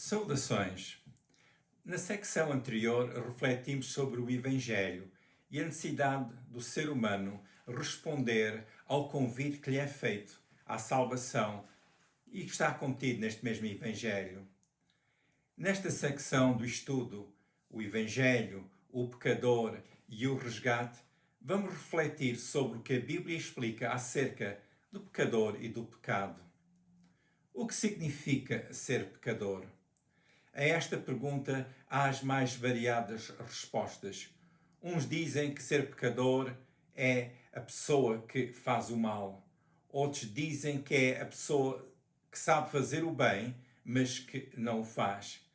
Saudações! Na secção anterior refletimos sobre o Evangelho e a necessidade do ser humano responder ao convite que lhe é feito à salvação e que está contido neste mesmo Evangelho. Nesta secção do estudo, o Evangelho, o pecador e o resgate, vamos refletir sobre o que a Bíblia explica acerca do pecador e do pecado. O que significa ser pecador? A esta pergunta há as mais variadas respostas. Uns dizem que ser pecador é a pessoa que faz o mal. Outros dizem que é a pessoa que sabe fazer o bem, mas que não o faz.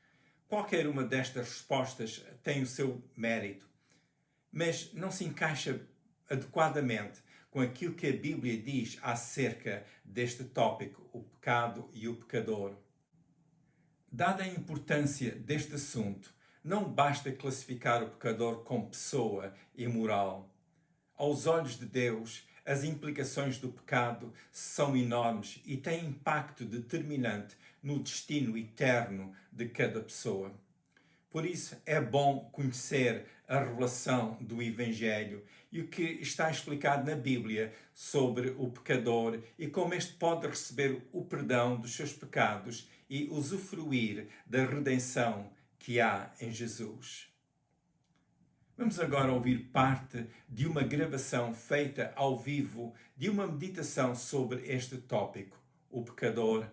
Qualquer uma destas respostas tem o seu mérito, mas não se encaixa adequadamente com aquilo que a Bíblia diz acerca deste tópico, o pecado e o pecador. Dada a importância deste assunto, não basta classificar o pecador como pessoa imoral. Aos olhos de Deus, as implicações do pecado são enormes e têm impacto determinante no destino eterno de cada pessoa. Por isso é bom conhecer a revelação do Evangelho e o que está explicado na Bíblia sobre o pecador e como este pode receber o perdão dos seus pecados e usufruir da redenção que há em Jesus. Vamos agora ouvir parte de uma gravação feita ao vivo de uma meditação sobre este tópico, o pecador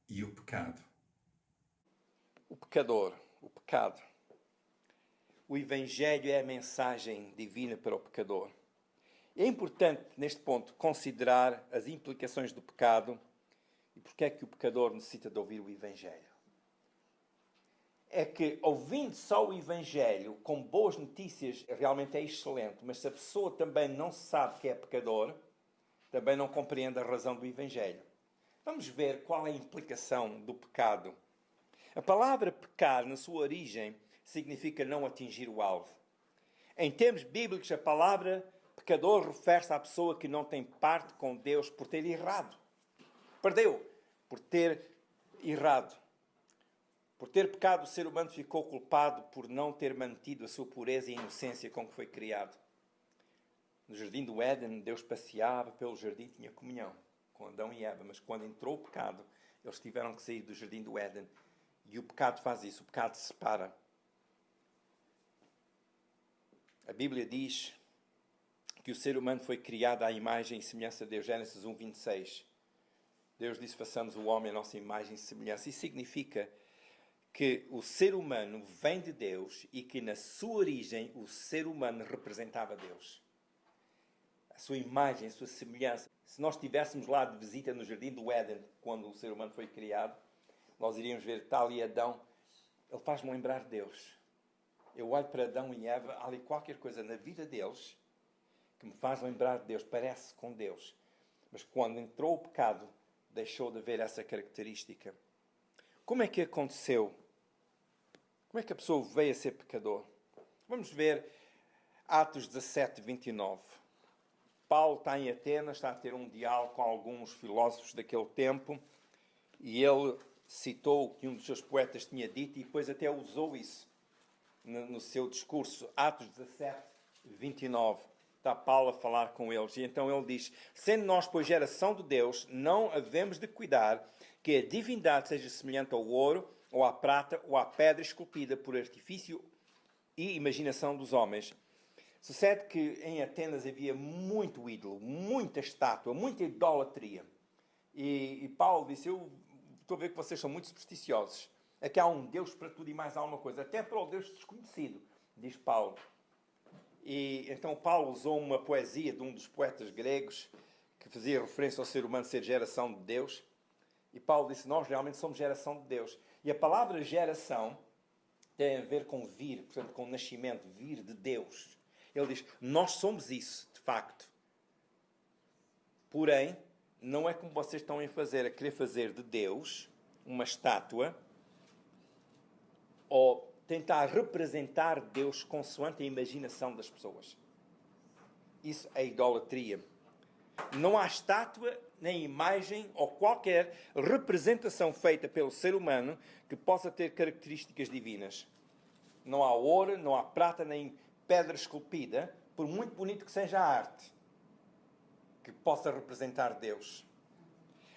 e o pecado. O pecador, o pecado. O Evangelho é a mensagem divina para o pecador. É importante, neste ponto, considerar as implicações do pecado e porque é que o pecador necessita de ouvir o Evangelho. É que, ouvindo só o Evangelho com boas notícias, realmente é excelente, mas se a pessoa também não sabe que é pecador, também não compreende a razão do Evangelho. Vamos ver qual é a implicação do pecado. A palavra pecar, na sua origem, significa não atingir o alvo. Em termos bíblicos, a palavra pecador refere-se à pessoa que não tem parte com Deus por ter errado. Perdeu por ter errado. Por ter pecado, o ser humano ficou culpado por não ter mantido a sua pureza e inocência com que foi criado. No jardim do Éden, Deus passeava pelo jardim e tinha comunhão com Adão e Eva, mas quando entrou o pecado, eles tiveram que sair do jardim do Éden. E o pecado faz isso, o pecado separa. A Bíblia diz que o ser humano foi criado à imagem e semelhança de Deus. Gênesis 1, 26. Deus disse, façamos o homem à nossa imagem e semelhança. Isso significa que o ser humano vem de Deus e que na sua origem o ser humano representava Deus. A sua imagem, a sua semelhança. Se nós estivéssemos lá de visita no jardim do Éden, quando o ser humano foi criado, nós iríamos ver está ali Adão. Ele faz-me lembrar de Deus. Eu olho para Adão e Eva, há ali qualquer coisa na vida deles que me faz lembrar de Deus, parece com Deus. Mas quando entrou o pecado, deixou de haver essa característica. Como é que aconteceu? Como é que a pessoa veio a ser pecador? Vamos ver Atos 17, 29. Paulo está em Atenas, está a ter um diálogo com alguns filósofos daquele tempo e ele citou o que um dos seus poetas tinha dito e depois até usou isso no seu discurso. Atos 17, 29. Está Paulo a falar com eles. E então ele diz, sendo nós, pois, geração de Deus, não havemos de cuidar que a divindade seja semelhante ao ouro, ou à prata, ou à pedra esculpida por artifício e imaginação dos homens. Sucede que em Atenas havia muito ídolo, muita estátua, muita idolatria. E Paulo disse, eu estou a ver que vocês são muito supersticiosos. É que há um Deus para tudo e mais alguma coisa. Até para o Deus desconhecido, diz Paulo. E então Paulo usou uma poesia de um dos poetas gregos que fazia referência ao ser humano ser geração de Deus. E Paulo disse, nós realmente somos geração de Deus. E a palavra geração tem a ver com vir, portanto com nascimento, vir de Deus. Ele diz, nós somos isso, de facto. Porém, não é como vocês estão a querer fazer de Deus uma estátua ou tentar representar Deus consoante a imaginação das pessoas. Isso é idolatria. Não há estátua nem imagem ou qualquer representação feita pelo ser humano que possa ter características divinas. Não há ouro, não há prata, nem pedra esculpida, por muito bonito que seja a arte, que possa representar Deus.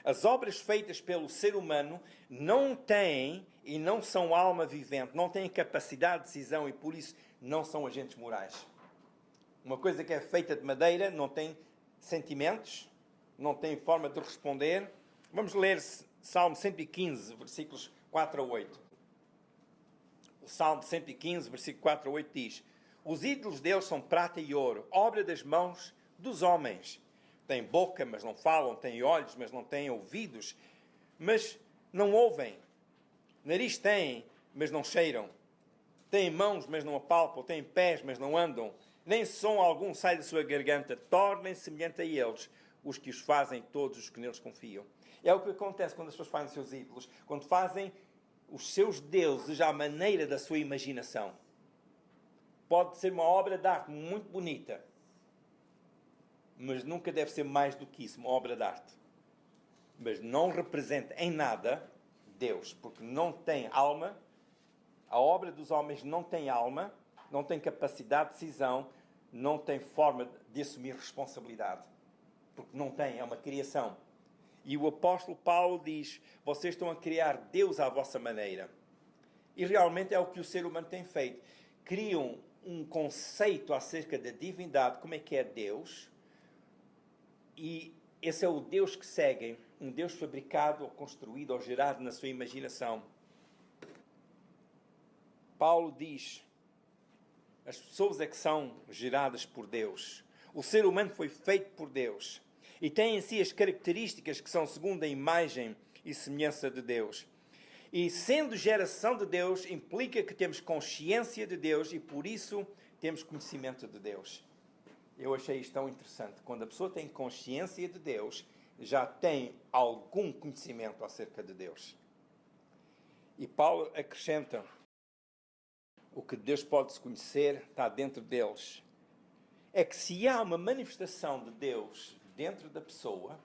As obras feitas pelo ser humano não têm e não são alma vivente, não têm capacidade de decisão e por isso não são agentes morais. Uma coisa que é feita de madeira não tem sentimentos, não tem forma de responder. Vamos ler Salmo 115, versículos 4 a 8. O Salmo 115, versículo 4 a 8 diz: os ídolos deles são prata e ouro, obra das mãos dos homens. Têm boca, mas não falam, têm olhos, mas não têm ouvidos, mas não ouvem. Nariz têm, mas não cheiram. Têm mãos, mas não apalpam, têm pés, mas não andam. Nem som algum sai da sua garganta. Tornem semelhante a eles os que os fazem, todos os que neles confiam. É o que acontece quando as pessoas fazem os seus ídolos, quando fazem os seus deuses à maneira da sua imaginação. Pode ser uma obra de arte muito bonita, mas nunca deve ser mais do que isso, uma obra de arte. Mas não representa em nada Deus, porque não tem alma. A obra dos homens não tem alma, não tem capacidade de decisão, não tem forma de assumir responsabilidade. Porque não tem, é uma criação. E o apóstolo Paulo diz: vocês estão a criar Deus à vossa maneira. E realmente é o que o ser humano tem feito. Criam um conceito acerca da divindade, como é que é Deus, e esse é o Deus que seguem, um Deus fabricado, ou construído, ou gerado na sua imaginação. Paulo diz: as pessoas é que são geradas por Deus. O ser humano foi feito por Deus e tem em si as características que são segundo a imagem e semelhança de Deus. E sendo geração de Deus, implica que temos consciência de Deus e por isso temos conhecimento de Deus. Eu achei isto tão interessante. Quando a pessoa tem consciência de Deus, já tem algum conhecimento acerca de Deus. E Paulo acrescenta: o que Deus pode se conhecer está dentro deles. É que se há uma manifestação de Deus dentro da pessoa,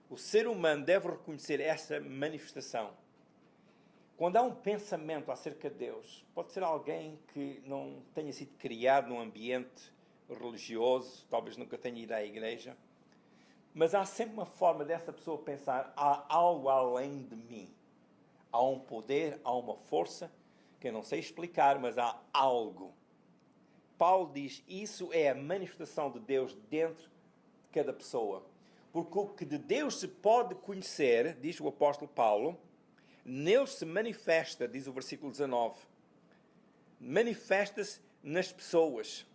o ser humano deve reconhecer essa manifestação. Quando há um pensamento acerca de Deus, pode ser alguém que não tenha sido criado num ambiente religioso, talvez nunca tenha ido à igreja, mas há sempre uma forma dessa pessoa pensar: há algo além de mim. Há um poder, há uma força, que eu não sei explicar, mas há algo. Paulo diz: isso é a manifestação de Deus dentro de cada pessoa. Porque o que de Deus se pode conhecer, diz o apóstolo Paulo, neles se manifesta, diz o versículo 19. Manifesta-se nas pessoas.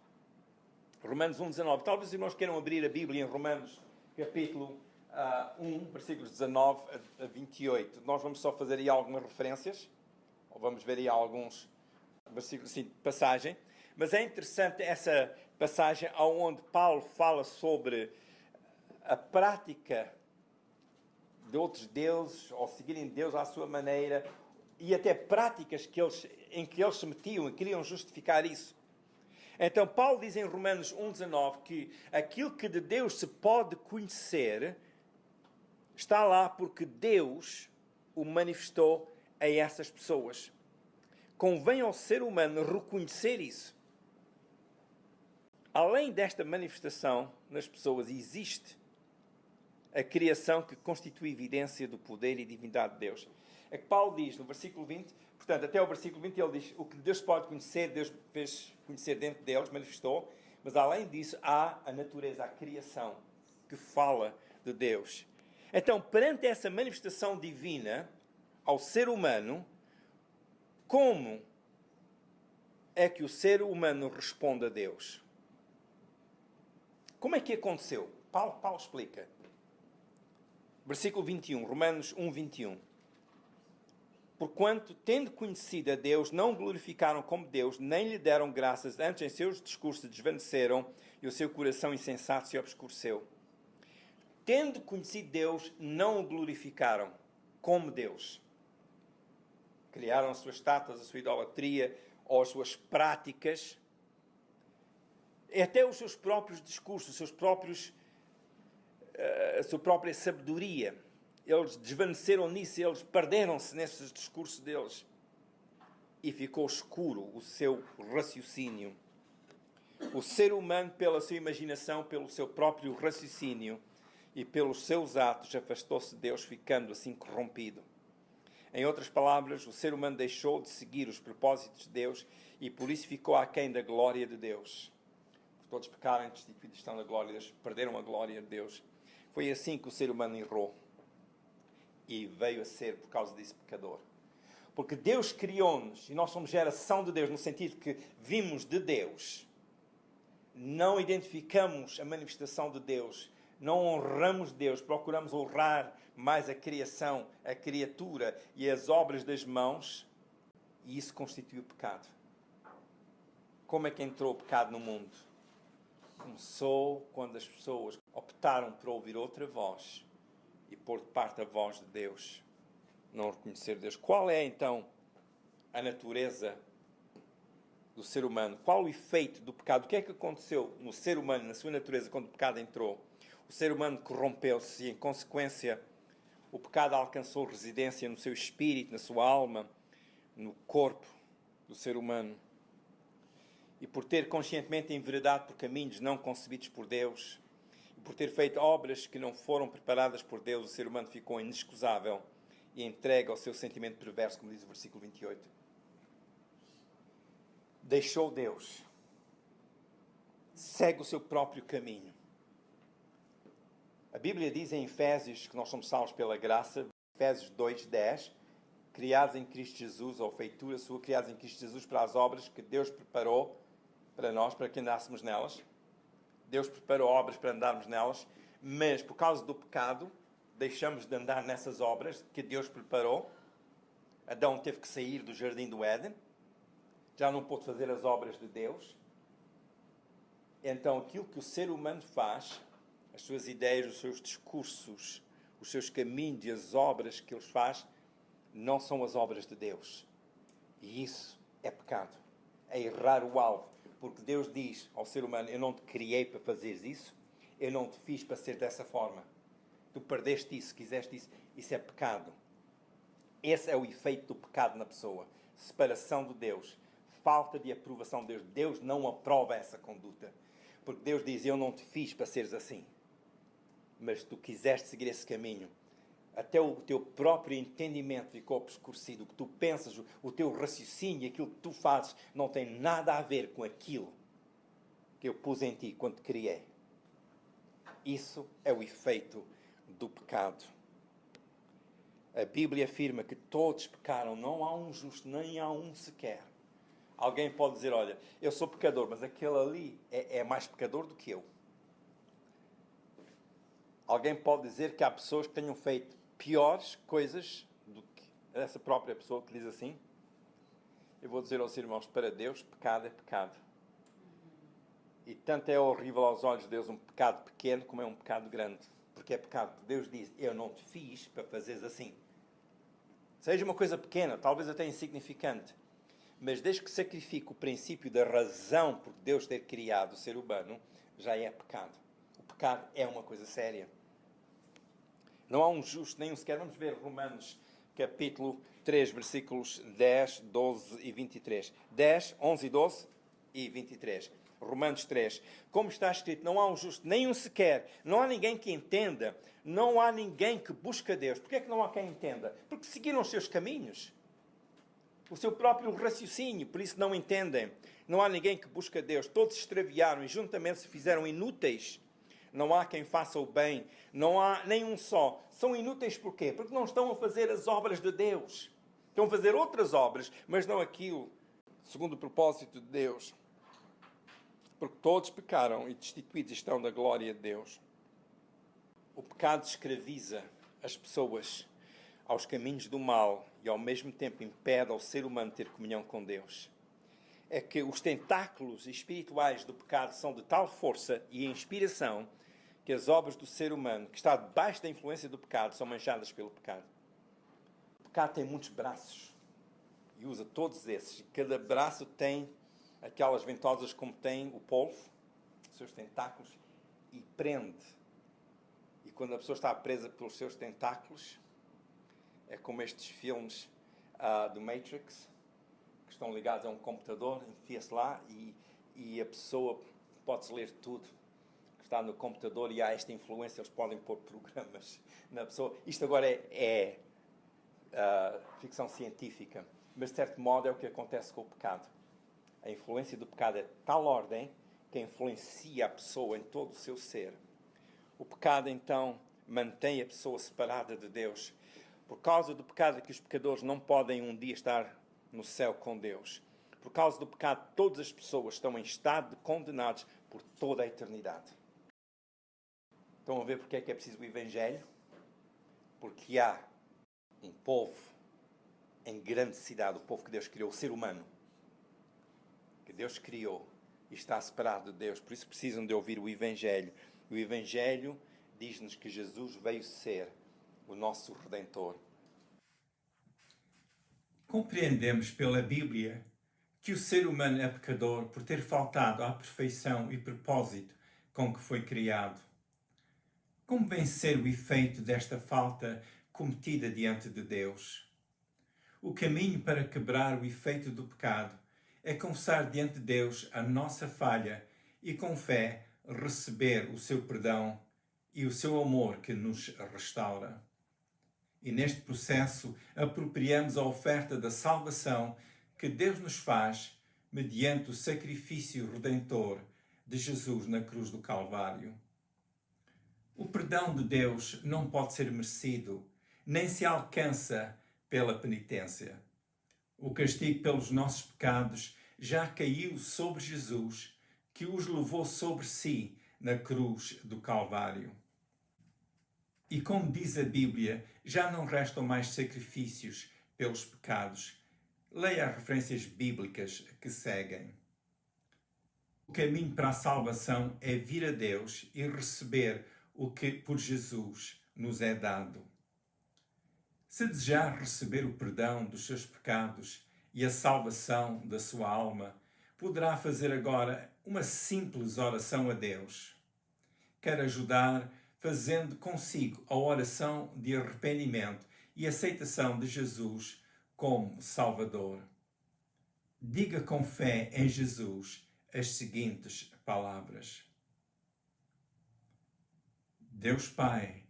Romanos 1,19. Talvez os irmãos queiram abrir a Bíblia em Romanos, capítulo 1, versículos 19 a 28. Nós vamos só fazer aí algumas referências, ou vamos ver aí alguns versículos assim, de passagem. Mas é interessante essa passagem onde Paulo fala sobre a prática de outros deuses, ou seguirem Deus à sua maneira, e até práticas em que eles se metiam e queriam justificar isso. Então Paulo diz em Romanos 1,19 que aquilo que de Deus se pode conhecer está lá porque Deus o manifestou a essas pessoas. Convém ao ser humano reconhecer isso. Além desta manifestação nas pessoas, existe a criação que constitui evidência do poder e divindade de Deus. É que Paulo diz no versículo 20, portanto, até o versículo 20 ele diz: o que Deus pode conhecer, Deus fez conhecer dentro deles, manifestou, mas além disso há a natureza, a criação, que fala de Deus. Então, perante essa manifestação divina ao ser humano, como é que o ser humano responde a Deus? Como é que aconteceu? Paulo explica. Versículo 21, Romanos 1, 21. Porquanto, tendo conhecido a Deus, não o glorificaram como Deus, nem lhe deram graças, antes em seus discursos se desvaneceram e o seu coração insensato se obscureceu. Tendo conhecido Deus, não o glorificaram como Deus. Criaram as suas estátuas, a sua idolatria, ou as suas práticas, até os seus próprios discursos, os seus próprios a sua própria sabedoria. Eles desvaneceram nisso, eles perderam-se nesses discursos deles. E ficou escuro o seu raciocínio. O ser humano, pela sua imaginação, pelo seu próprio raciocínio e pelos seus atos, afastou-se de Deus, ficando assim corrompido. Em outras palavras, o ser humano deixou de seguir os propósitos de Deus e por isso ficou aquém da glória de Deus. Todos pecaram, destituídos estão da glória de Deus, perderam a glória de Deus. Foi assim que o ser humano errou e veio a ser, por causa disso, pecador. Porque Deus criou-nos e nós somos geração de Deus, no sentido que vimos de Deus. Não identificamos a manifestação de Deus, não honramos Deus, procuramos honrar mais a criação, a criatura e as obras das mãos, e isso constitui o pecado. Como é que entrou o pecado no mundo? Começou quando as pessoas optaram por ouvir outra voz e pôr de parte a voz de Deus, não reconhecer Deus. Qual é então a natureza do ser humano? Qual o efeito do pecado? O que é que aconteceu no ser humano, na sua natureza, quando o pecado entrou? O ser humano corrompeu-se e, em consequência, o pecado alcançou residência no seu espírito, na sua alma, no corpo do ser humano. E por ter conscientemente enveredado por caminhos não concebidos por Deus, e por ter feito obras que não foram preparadas por Deus, o ser humano ficou inexcusável e entregue ao seu sentimento perverso, como diz o versículo 28. Deixou Deus, segue o seu próprio caminho. A Bíblia diz em Efésios que nós somos salvos pela graça, Efésios 2:10, criados em Cristo Jesus, ou feitura sua, criados em Cristo Jesus para as obras que Deus preparou para nós, para que andássemos nelas. Deus preparou obras para andarmos nelas, mas por causa do pecado, deixamos de andar nessas obras que Deus preparou. Adão teve que sair do jardim do Éden, já não pôde fazer as obras de Deus. Então, aquilo que o ser humano faz, as suas ideias, os seus discursos, os seus caminhos e as obras que ele faz, não são as obras de Deus. E isso é pecado. É errar o alvo. Porque Deus diz ao ser humano, eu não te criei para fazeres isso, eu não te fiz para ser dessa forma. Tu perdeste isso, quiseste isso. Isso é pecado. Esse é o efeito do pecado na pessoa. Separação de Deus. Falta de aprovação de Deus. Deus não aprova essa conduta. Porque Deus diz, eu não te fiz para seres assim. Mas tu quiseste seguir esse caminho. Até o teu próprio entendimento ficou obscurecido. O que tu pensas, o teu raciocínio, aquilo que tu fazes, não tem nada a ver com aquilo que eu pus em ti quando te criei. Isso é o efeito do pecado. A Bíblia afirma que todos pecaram, não há um justo, nem há um sequer. Alguém pode dizer, olha, eu sou pecador, mas aquele ali é mais pecador do que eu. Alguém pode dizer que há pessoas que tenham feito piores coisas do que essa própria pessoa que diz assim. Eu vou dizer aos irmãos, para Deus, pecado é pecado. E tanto é horrível aos olhos de Deus um pecado pequeno como é um pecado grande. Porque é pecado. Deus diz, eu não te fiz para fazeres assim. Seja uma coisa pequena, talvez até insignificante, mas desde que sacrifique o princípio da razão por Deus ter criado o ser humano, já é pecado. O pecado é uma coisa séria. Não há um justo, nem um sequer. Vamos ver Romanos, capítulo 3, versículos 10, 12 e 23. 10, 11 e 12 e 23. Romanos 3. Como está escrito, não há um justo, nem um sequer. Não há ninguém que entenda. Não há ninguém que busque Deus. Porquê é que não há quem entenda? Porque seguiram os seus caminhos. O seu próprio raciocínio. Por isso não entendem. Não há ninguém que busque Deus. Todos se extraviaram e juntamente se fizeram inúteis. Não há quem faça o bem. Não há nenhum só. São inúteis porquê? Porque não estão a fazer as obras de Deus. Estão a fazer outras obras, mas não aquilo segundo o propósito de Deus. Porque todos pecaram e destituídos estão da glória de Deus. O pecado escraviza as pessoas aos caminhos do mal e ao mesmo tempo impede ao ser humano ter comunhão com Deus. É que os tentáculos espirituais do pecado são de tal força e inspiração que as obras do ser humano, que está debaixo da influência do pecado, são manchadas pelo pecado. O pecado tem muitos braços e usa todos esses. Cada braço tem aquelas ventosas como tem o polvo, os seus tentáculos, e prende. E quando a pessoa está presa pelos seus tentáculos, é como estes filmes do Matrix, que estão ligados a um computador, enfia-se lá e a pessoa pode ler tudo que está no computador e há esta influência, eles podem pôr programas na pessoa. Isto agora é ficção científica, mas de certo modo é o que acontece com o pecado. A influência do pecado é de tal ordem que influencia a pessoa em todo o seu ser. O pecado, então, mantém a pessoa separada de Deus. Por causa do pecado é que os pecadores não podem um dia estar no céu com Deus. Por causa do pecado, todas as pessoas estão em estado de condenados por toda a eternidade. Estão a ver porque é que é preciso o Evangelho? Porque há um povo em grande necessidade, o povo que Deus criou, o ser humano, que Deus criou e está separado de Deus. Por isso precisam de ouvir o Evangelho. O Evangelho diz-nos que Jesus veio ser o nosso Redentor. Compreendemos pela Bíblia que o ser humano é pecador por ter faltado à perfeição e propósito com que foi criado. Como vencer o efeito desta falta cometida diante de Deus? O caminho para quebrar o efeito do pecado é confessar diante de Deus a nossa falha e, com fé, receber o seu perdão e o seu amor que nos restaura. E neste processo apropriamos a oferta da salvação que Deus nos faz mediante o sacrifício redentor de Jesus na cruz do Calvário. O perdão de Deus não pode ser merecido, nem se alcança pela penitência. O castigo pelos nossos pecados já caiu sobre Jesus, que os levou sobre si na cruz do Calvário. E como diz a Bíblia, já não restam mais sacrifícios pelos pecados. Leia as referências bíblicas que seguem. O caminho para a salvação é vir a Deus e receber o que por Jesus nos é dado. Se desejar receber o perdão dos seus pecados e a salvação da sua alma, poderá fazer agora uma simples oração a Deus. Quero ajudar fazendo consigo a oração de arrependimento e aceitação de Jesus como Salvador. Diga com fé em Jesus as seguintes palavras: Deus Pai,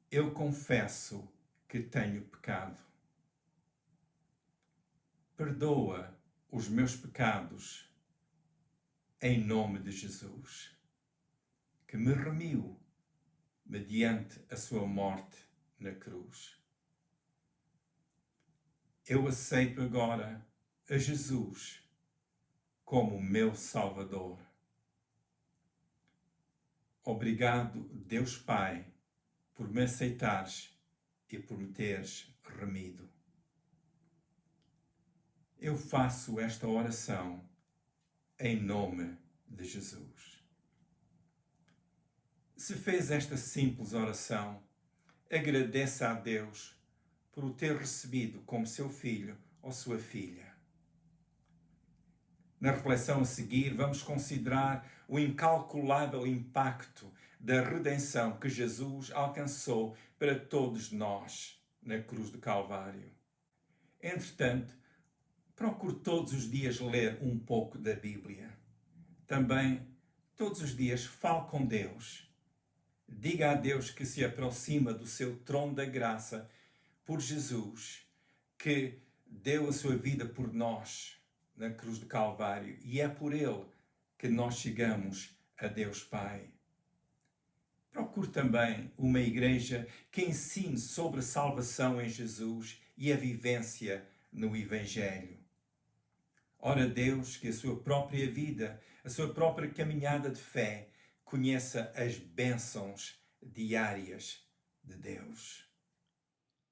eu confesso que tenho pecado. Perdoa os meus pecados em nome de Jesus, que me remiu mediante a sua morte na cruz. Eu aceito agora a Jesus como meu Salvador. Obrigado, Deus Pai, por me aceitares e por me teres remido. Eu faço esta oração em nome de Jesus. Se fez esta simples oração, agradeça a Deus por o ter recebido como seu filho ou sua filha. Na reflexão a seguir, vamos considerar o incalculável impacto da redenção que Jesus alcançou para todos nós na cruz do Calvário. Entretanto, procure todos os dias ler um pouco da Bíblia. Também, todos os dias, fale com Deus. Diga a Deus que se aproxima do seu trono da graça por Jesus, que deu a sua vida por nós na cruz do Calvário, e é por ele que nós chegamos a Deus Pai. Procure também uma igreja que ensine sobre a salvação em Jesus e a vivência no Evangelho. Ora Deus que a sua própria vida, a sua própria caminhada de fé, conheça as bênçãos diárias de Deus.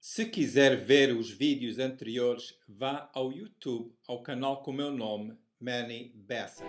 Se quiser ver os vídeos anteriores, vá ao YouTube, ao canal com o meu nome, Manny Bessa.